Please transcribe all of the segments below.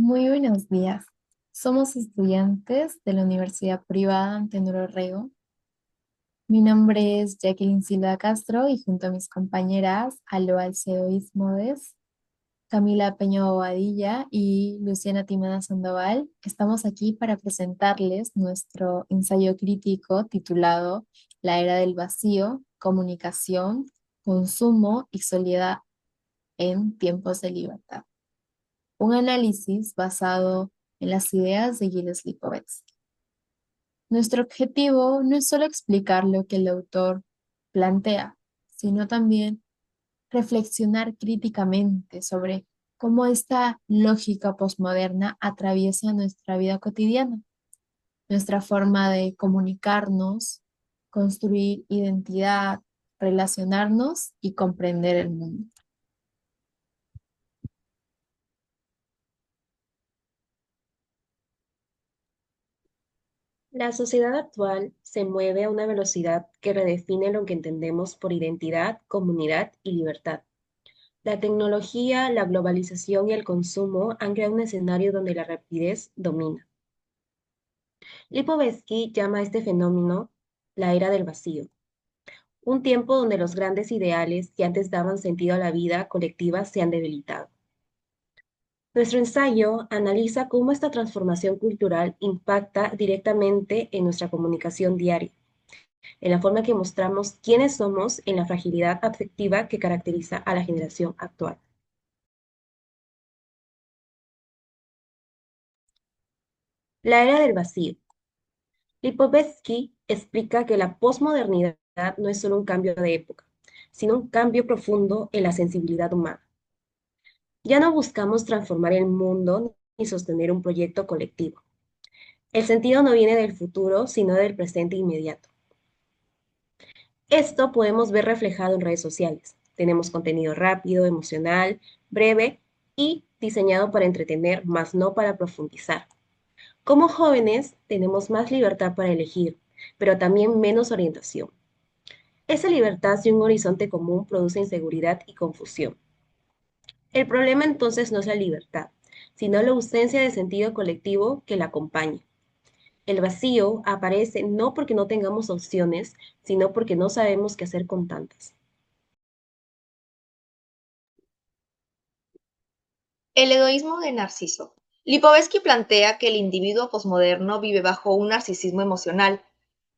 Muy buenos días. Somos estudiantes de la Universidad Privada Antenor Rego. Mi nombre es Jacqueline Silva Castro y junto a mis compañeras Aloa Alcedo Ismodes, Camila Peña Bobadilla y Luciana Timana Sandoval, estamos aquí para presentarles nuestro ensayo crítico titulado La Era del Vacío, Comunicación, Consumo y Soledad en Tiempos de Libertad. Un análisis basado en las ideas de Gilles Lipovetsky. Nuestro objetivo no es solo explicar lo que el autor plantea, sino también reflexionar críticamente sobre cómo esta lógica posmoderna atraviesa nuestra vida cotidiana, nuestra forma de comunicarnos, construir identidad, relacionarnos y comprender el mundo. La sociedad actual se mueve a una velocidad que redefine lo que entendemos por identidad, comunidad y libertad. La tecnología, la globalización y el consumo han creado un escenario donde la rapidez domina. Lipovetsky llama a este fenómeno la era del vacío, un tiempo donde los grandes ideales que antes daban sentido a la vida colectiva se han debilitado. Nuestro ensayo analiza cómo esta transformación cultural impacta directamente en nuestra comunicación diaria, en la forma que mostramos quiénes somos, en la fragilidad afectiva que caracteriza a la generación actual. La era del vacío. Lipovetsky explica que la posmodernidad no es solo un cambio de época, sino un cambio profundo en la sensibilidad humana. Ya no buscamos transformar el mundo ni sostener un proyecto colectivo. El sentido no viene del futuro, sino del presente inmediato. Esto podemos ver reflejado en redes sociales. Tenemos contenido rápido, emocional, breve y diseñado para entretener, más no para profundizar. Como jóvenes tenemos más libertad para elegir, pero también menos orientación. Esa libertad sin un horizonte común produce inseguridad y confusión. El problema entonces no es la libertad, sino la ausencia de sentido colectivo que la acompaña. El vacío aparece no porque no tengamos opciones, sino porque no sabemos qué hacer con tantas. El egoísmo de Narciso. Lipovetsky plantea que el individuo posmoderno vive bajo un narcisismo emocional.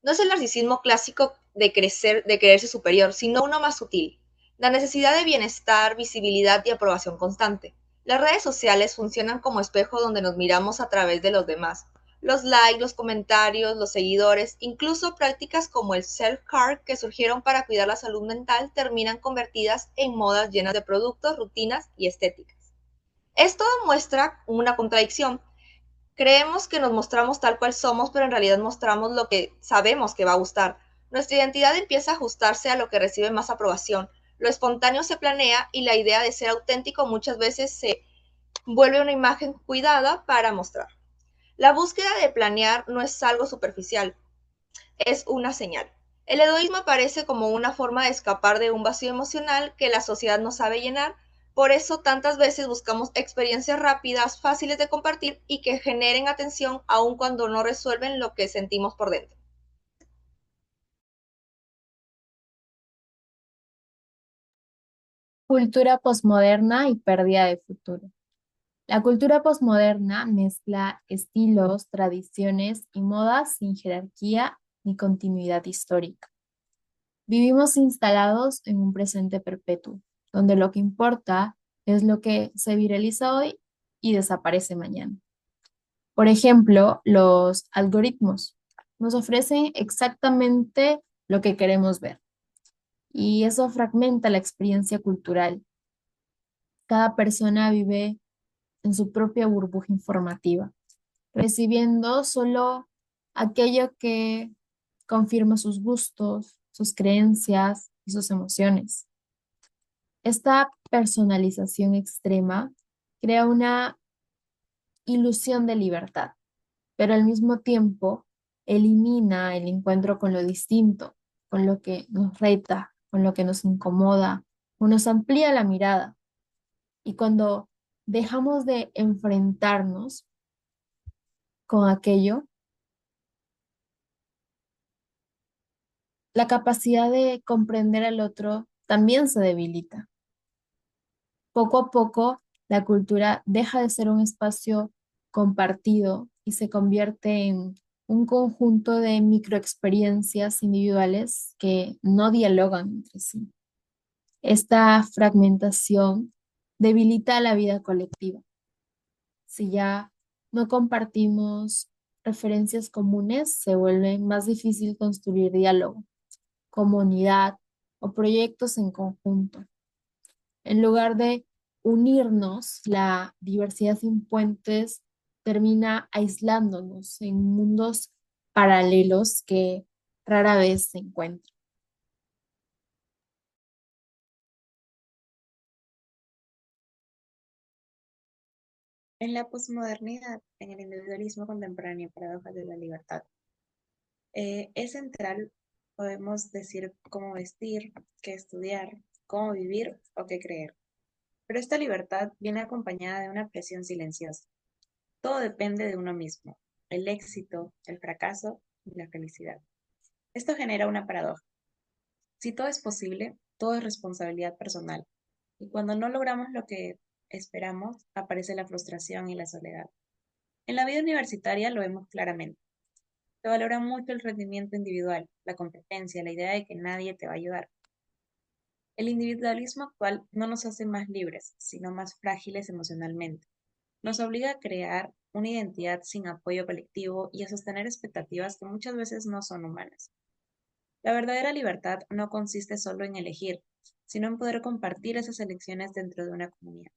No es el narcisismo clásico de crecer, de creerse superior, sino uno más sutil. La necesidad de bienestar, visibilidad y aprobación constante. Las redes sociales funcionan como espejo donde nos miramos a través de los demás. Los likes, los comentarios, los seguidores, incluso prácticas como el self-care que surgieron para cuidar la salud mental terminan convertidas en modas llenas de productos, rutinas y estéticas. Esto muestra una contradicción. Creemos que nos mostramos tal cual somos, pero en realidad mostramos lo que sabemos que va a gustar. Nuestra identidad empieza a ajustarse a lo que recibe más aprobación. Lo espontáneo se planea y la idea de ser auténtico muchas veces se vuelve una imagen cuidada para mostrar. La búsqueda de planear no es algo superficial, es una señal. El egoísmo aparece como una forma de escapar de un vacío emocional que la sociedad no sabe llenar. Por eso tantas veces buscamos experiencias rápidas, fáciles de compartir y que generen atención aun cuando no resuelven lo que sentimos por dentro. Cultura posmoderna y pérdida de futuro. La cultura posmoderna mezcla estilos, tradiciones y modas sin jerarquía ni continuidad histórica. Vivimos instalados en un presente perpetuo, donde lo que importa es lo que se viraliza hoy y desaparece mañana. Por ejemplo, los algoritmos nos ofrecen exactamente lo que queremos ver y eso fragmenta la experiencia cultural. Cada persona vive en su propia burbuja informativa, recibiendo solo aquello que confirma sus gustos, sus creencias y sus emociones. Esta personalización extrema crea una ilusión de libertad, pero al mismo tiempo elimina el encuentro con lo distinto, con lo que nos reta, con lo que nos incomoda o nos amplía la mirada. Y cuando dejamos de enfrentarnos con aquello, la capacidad de comprender al otro también se debilita. Poco a poco, la cultura deja de ser un espacio compartido y se convierte en un conjunto de microexperiencias individuales que no dialogan entre sí. Esta fragmentación debilita la vida colectiva. Si ya no compartimos referencias comunes, se vuelve más difícil construir diálogo, comunidad o proyectos en conjunto. En lugar de unirnos, la diversidad sin puentes termina aislándonos en mundos paralelos que rara vez se encuentran. En la posmodernidad, en el individualismo contemporáneo, paradojas de la libertad, es central, podemos decir, cómo vestir, qué estudiar, cómo vivir o qué creer. Pero esta libertad viene acompañada de una presión silenciosa. Todo depende de uno mismo, el éxito, el fracaso y la felicidad. Esto genera una paradoja. Si todo es posible, todo es responsabilidad personal. Y cuando no logramos lo que esperamos, aparece la frustración y la soledad. En la vida universitaria lo vemos claramente. Se valora mucho el rendimiento individual, la competencia, la idea de que nadie te va a ayudar. El individualismo actual no nos hace más libres, sino más frágiles emocionalmente. Nos obliga a crear una identidad sin apoyo colectivo y a sostener expectativas que muchas veces no son humanas. La verdadera libertad no consiste solo en elegir, sino en poder compartir esas elecciones dentro de una comunidad.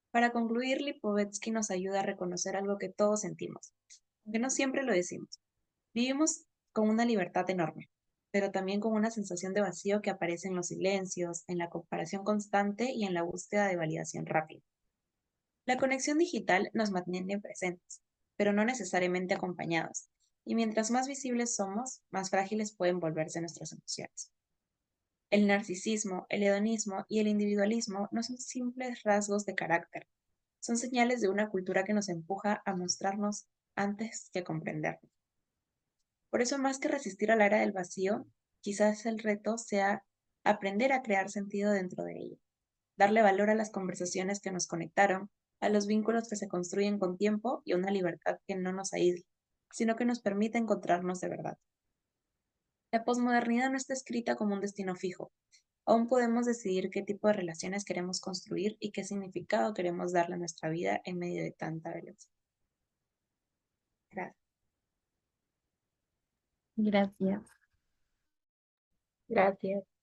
Para concluir, Lipovetsky nos ayuda a reconocer algo que todos sentimos, aunque no siempre lo decimos. Vivimos con una libertad enorme, pero también con una sensación de vacío que aparece en los silencios, en la comparación constante y en la búsqueda de validación rápida. La conexión digital nos mantiene presentes, pero no necesariamente acompañados, y mientras más visibles somos, más frágiles pueden volverse nuestras emociones. El narcisismo, el hedonismo y el individualismo no son simples rasgos de carácter, son señales de una cultura que nos empuja a mostrarnos antes que comprendernos. Por eso, más que resistir a la era del vacío, quizás el reto sea aprender a crear sentido dentro de ello, darle valor a las conversaciones que nos conectaron, a los vínculos que se construyen con tiempo y a una libertad que no nos aísla, sino que nos permite encontrarnos de verdad. La posmodernidad no está escrita como un destino fijo. Aún podemos decidir qué tipo de relaciones queremos construir y qué significado queremos darle a nuestra vida en medio de tanta velocidad. Gracias. Gracias. Gracias.